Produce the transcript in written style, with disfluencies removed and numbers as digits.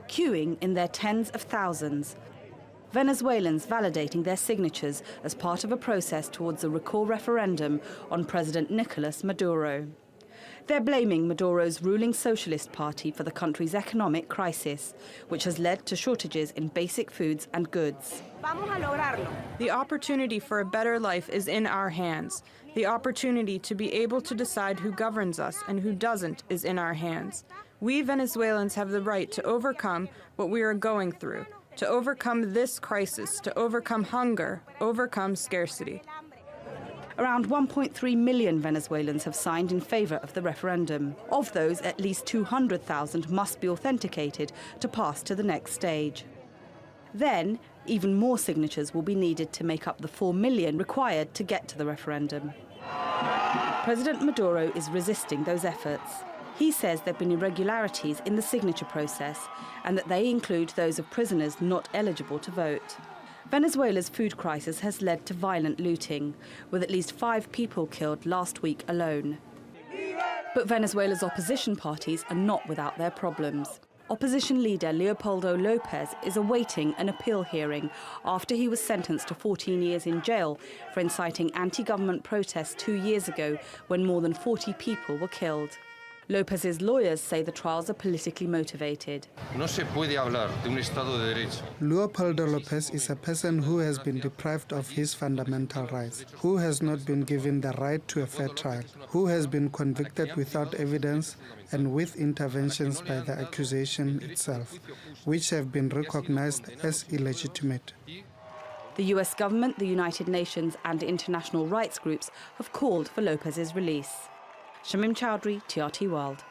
queuing in their tens of thousands. Venezuelans validating their signatures as part of a process towards a recall referendum on President Nicolas Maduro. They're blaming Maduro's ruling Socialist Party for the country's economic crisis, which has led to shortages in basic foods and goods. The opportunity for a better life is in our hands. The opportunity to be able to decide who governs us and who doesn't is in our hands. We Venezuelans have the right to overcome what we are going through, to overcome this crisis, to overcome hunger, overcome scarcity. Around 1.3 million Venezuelans have signed in favour of the referendum. Of those, at least 200,000 must be authenticated to pass to the next stage. Then, even more signatures will be needed to make up the 4 million required to get to the referendum. President Maduro is resisting those efforts. He says there have been irregularities in the signature process and that they include those of prisoners not eligible to vote. Venezuela's food crisis has led to violent looting, with at least 5 people killed last week alone. But Venezuela's opposition parties are not without their problems. Opposition leader Leopoldo Lopez is awaiting an appeal hearing after he was sentenced to 14 years in jail for inciting anti-government protests 2 years ago when more than 40 people were killed. Lopez's lawyers say the trials are politically motivated. Leopoldo Lopez is a person who has been deprived of his fundamental rights, who has not been given the right to a fair trial, who has been convicted without evidence and with interventions by the accusation itself, which have been recognized as illegitimate. The US government, the United Nations and international rights groups have called for Lopez's release. Shamim Chowdhury, TRT World.